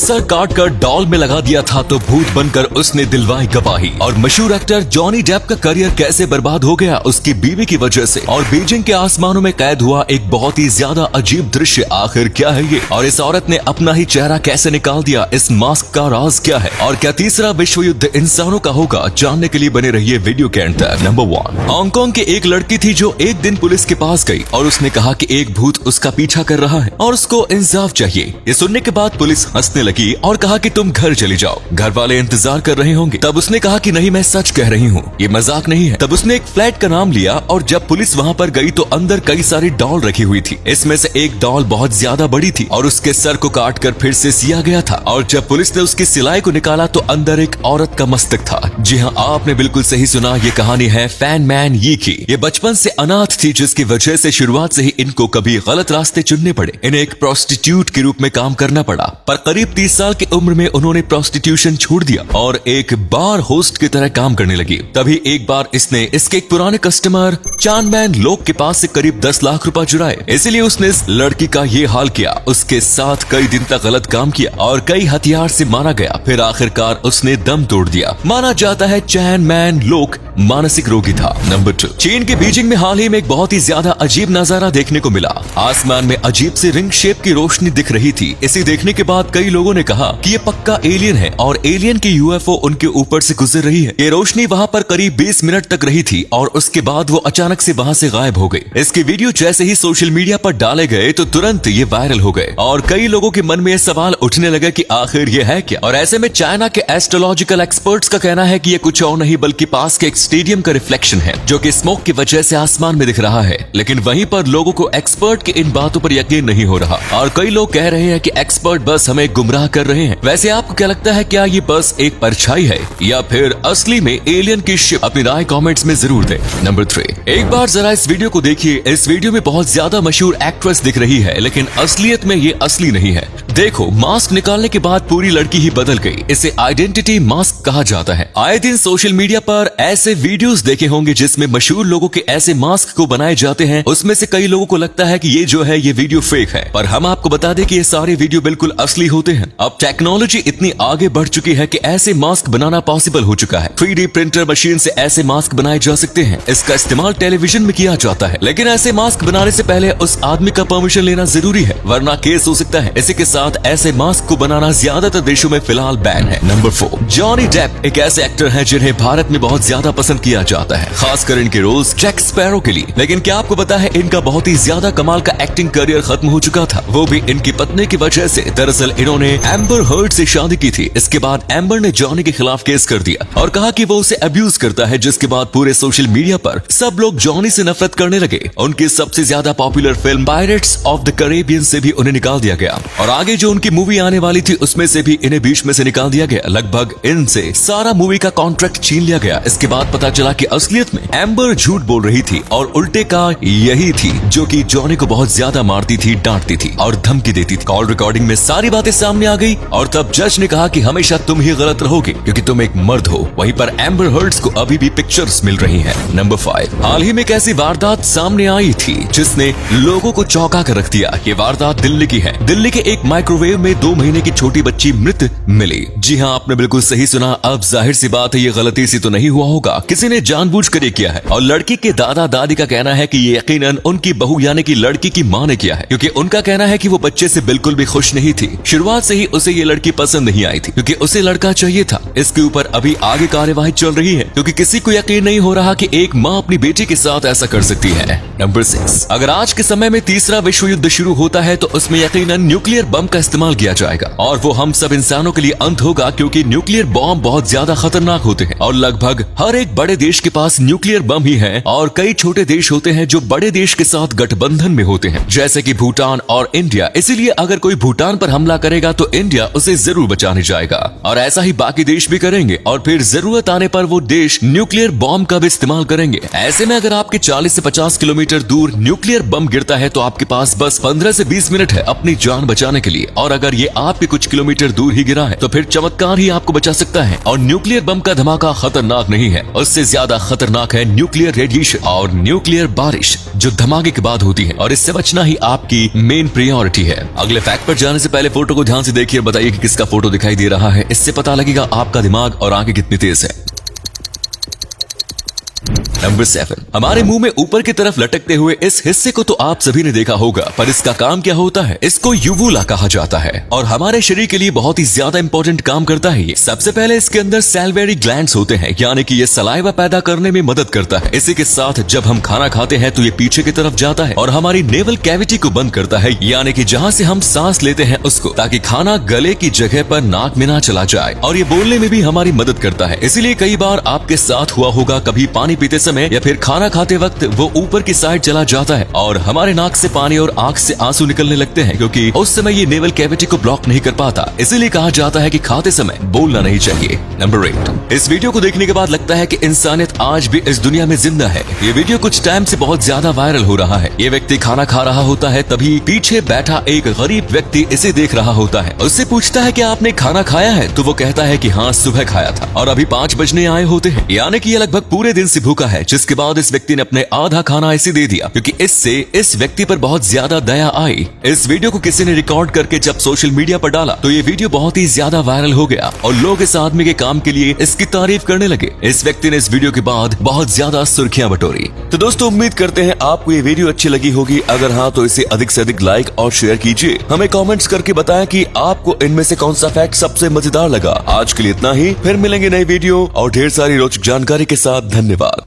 Sir काट कर doll में लगा दिया था तो भूत बनकर उसने दिलवाई गवाही। और मशहूर एक्टर जॉनी डेप का करियर कैसे बर्बाद हो गया उसकी बीवी की वजह से। और बीजिंग के आसमानों में कैद हुआ एक बहुत ही ज्यादा अजीब दृश्य, आखिर क्या है ये? और इस औरत ने अपना ही चेहरा कैसे निकाल दिया, इस मास्क का राज क्या है? और क्या तीसरा विश्व युद्ध इंसानों का होगा? जानने के लिए बने रहिए वीडियो के अंत तक। नंबर 1, हांगकांग की एक लड़की थी जो एक दिन पुलिस के पास गई और उसने कहा कि एक भूत उसका पीछा कर रहा है और उसको इंसाफ चाहिए। ये सुनने के बाद पुलिस हंसने लगी और कहा कि तुम घर चली जाओ, घर वाले इंतजार कर रहे होंगे। तब उसने कहा कि नहीं, मैं सच कह रही हूँ, ये मजाक नहीं है। तब उसने एक फ्लैट का नाम लिया और जब पुलिस वहाँ पर गई तो अंदर कई सारी डॉल रखी हुई थी। इसमें से एक डॉल बहुत ज्यादा बड़ी थी और उसके सर को काट कर फिर से सिया गया था। और जब पुलिस ने उसकी सिलाई को निकाला तो अंदर एक औरत का मस्तक था। जी हाँ, आपने बिल्कुल सही सुना, ये कहानी है फैन मैन यी की। ये बचपन से अनाथ थी जिसकी वजह से शुरुआत से ही इनको कभी गलत रास्ते चुनने पड़े। इन्हें एक प्रोस्टिट्यूट के रूप में काम करना पड़ा, पर करीब 30 साल की उम्र में उन्होंने प्रोस्टिट्यूशन छोड़ दिया और एक बार होस्ट की तरह काम करने लगी। तभी एक बार इसने इसके एक पुराने कस्टमर चान मैन लोग के पास से करीब 10 लाख रुपए चुराए। इसलिए उसने इस लड़की का ये हाल किया, उसके साथ कई दिन तक गलत काम किया और कई हथियार से मारा गया। फिर आखिरकार उसने दम तोड़ दिया। माना जाता है चैन मैन लोग मानसिक रोगी था। नंबर 2, चीन के बीजिंग में हाल ही में एक बहुत ही ज्यादा अजीब नजारा देखने को मिला। आसमान में अजीब सी रिंग शेप की रोशनी दिख रही थी। इसे देखने के बाद कई लोगों ने कहा कि ये पक्का एलियन है और एलियन की यूएफओ उनके ऊपर से गुजर रही है। ये रोशनी वहाँ पर करीब 20 मिनट तक रही थी और उसके बाद वो अचानक से वहाँ से गायब हो गई। इसके वीडियो जैसे ही सोशल मीडिया पर डाले गए तो तुरंत ये वायरल हो गए और कई लोगों के मन में ये सवाल उठने लगा कि आखिर ये है क्या? और ऐसे में चाइना के एस्ट्रोलॉजिकल एक्सपर्ट्स का कहना है कि ये कुछ और नहीं बल्कि पास के एक स्टेडियम का रिफ्लेक्शन है जो कि स्मोक की वजह से आसमान में दिख रहा है। लेकिन वहीं पर लोगों को एक्सपर्ट के इन बातों पर यकीन नहीं हो रहा और कई लोग कह रहे हैं कि एक्सपर्ट बस हमें गुमराह कर रहे हैं। वैसे आपको क्या लगता है, क्या ये बस एक परछाई है या फिर असली में एलियन की शिप? अपनी राय कमेंट्स में जरूर दें। नंबर 3, एक बार जरा इस वीडियो को देखिए। इस वीडियो में बहुत ज्यादा मशहूर एक्ट्रेस दिख रही है लेकिन असलियत में ये असली नहीं है। देखो, मास्क निकालने के बाद पूरी लड़की ही बदल गई। इसे आइडेंटिटी मास्क कहा जाता है। आए दिन सोशल मीडिया पर ऐसे वीडियोस देखे होंगे जिसमें मशहूर लोगों के ऐसे मास्क को बनाए जाते हैं। उसमें से कई लोगों को लगता है कि ये जो है ये वीडियो फेक है, पर हम आपको बता दें कि ये सारे वीडियो बिल्कुल असली होते हैं। अब टेक्नोलॉजी इतनी आगे बढ़ चुकी है कि ऐसे मास्क बनाना पॉसिबल हो चुका है। 3D प्रिंटर मशीन से ऐसे मास्क बनाए जा सकते हैं। इसका इस्तेमाल टेलीविजन में किया जाता है, लेकिन ऐसे मास्क बनाने से पहले उस आदमी का परमिशन लेना जरूरी है, वरना केस हो सकता है। इसी के साथ ऐसे मास्क को बनाना ज्यादातर देशों में फिलहाल बैन है। नंबर 4, जॉनी डेप एक ऐसे एक्टर हैं जिन्हें भारत में बहुत ज्यादा पसंद किया जाता है, खासकर इनके रोल्स जैक स्पैरो के लिए। लेकिन क्या आपको पता है इनका बहुत ही ज्यादा कमाल का एक्टिंग करियर खत्म हो चुका था, वो भी इनकी पत्नी की वजह से। दरअसल इन्होंने एम्बर हर्ड से शादी की थी। इसके बाद एम्बर ने जॉनी के खिलाफ केस कर दिया और कहा कि वो उसे अब्यूज करता है, जिसके बाद पूरे सोशल मीडिया पर सब लोग जॉनी से नफरत करने लगे। उनकी सबसे ज्यादा popular film pirates of the Caribbean से भी उन्हें निकाल दिया गया और आगे जो उनकी मूवी आने वाली थी उसमें से भी इन्हें बीच में से निकाल दिया गया। लगभग इनसे सारा मूवी का कॉन्ट्रैक्ट छीन लिया गया। इसके बाद पता चला कि असलियत में एम्बर झूठ बोल रही थी और उल्टे का यही थी जो कि जॉनी को बहुत ज्यादा मारती थी, डांटती थी और धमकी देती थी। कॉल रिकॉर्डिंग में सारी बातें सामने आ गई और तब जज ने कहा कि हमेशा तुम ही गलत रहोगे क्योंकि तुम एक मर्द हो। वहीं पर एम्बर हर्ड्स को अभी भी पिक्चर्स मिल रही हैं। नंबर 5, हाल ही में एक ऐसी वारदात सामने आई थी जिसने लोगों को चौंका कर रख दिया। ये वारदात दिल्ली की है। दिल्ली के एक माइक्रोवेव में 2 महीने की छोटी बच्ची मृत मिली। जी हाँ, आपने बिल्कुल सही सुना। अब जाहिर सी बात है ये गलती से तो नहीं हुआ होगा, किसी ने जानबूझकर ये किया है। और लड़की के दादा दादी का कहना है कि ये यकीनन उनकी बहू यानी कि लड़की की मां ने किया है, क्योंकि उनका कहना है कि वो बच्चे से बिल्कुल भी खुश नहीं थी। शुरुआत से ही उसे ये लड़की पसंद नहीं आई थी क्योंकि उसे लड़का चाहिए था। इसके ऊपर अभी आगे कार्यवाही चल रही है क्योंकि किसी को यकीन नहीं हो रहा कि एक माँ अपनी बेटी के साथ ऐसा कर सकती है। नंबर 6, अगर आज के समय में तीसरा विश्व युद्ध शुरू होता है तो उसमें यकीनन न्यूक्लियर बम का इस्तेमाल किया जाएगा और वो हम सब इंसानों के लिए अंत होगा, क्योंकि न्यूक्लियर बम बहुत ज्यादा खतरनाक होते हैं और लगभग हर एक बड़े देश के पास न्यूक्लियर बम ही है। और कई छोटे देश होते हैं जो बड़े देश के साथ गठबंधन में होते हैं, जैसे कि भूटान और इंडिया। इसीलिए अगर कोई भूटान पर हमला करेगा तो इंडिया उसे जरूर बचाने जाएगा और ऐसा ही बाकी देश भी करेंगे और फिर जरूरत आने पर वो देश न्यूक्लियर बम का भी इस्तेमाल करेंगे। ऐसे में अगर आपके 40 से 50 किलोमीटर दूर न्यूक्लियर बम गिरता है तो आपके पास बस 15 से 20 मिनट है अपनी जान बचाने के लिए। और अगर ये आपके कुछ किलोमीटर दूर ही गिरा है तो फिर चमत्कार ही आपको बचा सकता है। और न्यूक्लियर बम का धमाका खतरनाक नहीं है, उससे ज्यादा खतरनाक है न्यूक्लियर रेडिएशन और न्यूक्लियर बारिश जो धमाके के बाद होती है, और इससे बचना ही आपकी मेन प्रायोरिटी है। अगले फैक्ट पर जाने से पहले फोटो को ध्यान से देखिए और बताइए कि किसका फोटो दिखाई दे रहा है। इससे पता लगेगा आपका दिमाग और आंखें कितनी तेज है। नंबर 7, हमारे मुंह में ऊपर की तरफ लटकते हुए इस हिस्से को तो आप सभी ने देखा होगा, पर इसका काम क्या होता है? इसको यूवुला कहा जाता है और हमारे शरीर के लिए बहुत ही ज्यादा इंपॉर्टेंट काम करता है ये। सबसे पहले इसके अंदर सैलिवरी ग्लैंड्स होते हैं, यानी कि ये सलाइवा पैदा करने में मदद करता है। इसी के साथ जब हम खाना खाते हैं तो ये पीछे की तरफ जाता है और हमारी नेवल कैविटी को बंद करता है, यानी कि जहाँ से हम सांस लेते हैं उसको, ताकि खाना गले की जगह पर नाक में ना चला जाए। और ये बोलने में भी हमारी मदद करता है। इसीलिए कई बार आपके साथ हुआ होगा, कभी पानी पीते समय या फिर खाना खाते वक्त वो ऊपर की साइड चला जाता है और हमारे नाक से पानी और आंख से आंसू निकलने लगते हैं, क्योंकि उस समय ये नेवल कैविटी को ब्लॉक नहीं कर पाता। इसीलिए कहा जाता है कि खाते समय बोलना नहीं चाहिए। नंबर 8, इस वीडियो को देखने के बाद लगता है कि इंसानियत आज भी इस दुनिया में जिंदा है। ये वीडियो कुछ टाइम से बहुत ज्यादा वायरल हो रहा है। ये व्यक्ति खाना खा रहा होता है, तभी पीछे बैठा एक गरीब व्यक्ति इसे देख रहा होता है। उससे पूछता है कि आपने खाना खाया है? तो वो कहता है कि हाँ, सुबह खाया था और अभी 5 बजने आए होते हैं, यानी कि ये लगभग पूरे दिन से भूखा है। जिसके बाद इस व्यक्ति ने अपने आधा खाना इसे दे दिया, क्योंकि इससे इस व्यक्ति पर बहुत ज्यादा दया आई। इस वीडियो को किसी ने रिकॉर्ड करके जब सोशल मीडिया पर डाला तो ये वीडियो बहुत ही ज्यादा वायरल हो गया और लोग इस आदमी के काम के लिए इसकी तारीफ करने लगे। इस व्यक्ति ने इस वीडियो के बाद बहुत ज्यादा सुर्खियां बटोरी। तो दोस्तों, उम्मीद करते हैं आपको ये वीडियो अच्छी लगी होगी। अगर हाँ, तो इसे अधिक से अधिक लाइक और शेयर कीजिए। हमें कमेंट्स करके बताएं कि आपको इनमें से कौन सा फैक्ट सबसे मजेदार लगा। आज के लिए इतना ही, फिर मिलेंगे नई वीडियो और ढेर सारी रोचक जानकारी के साथ। धन्यवाद।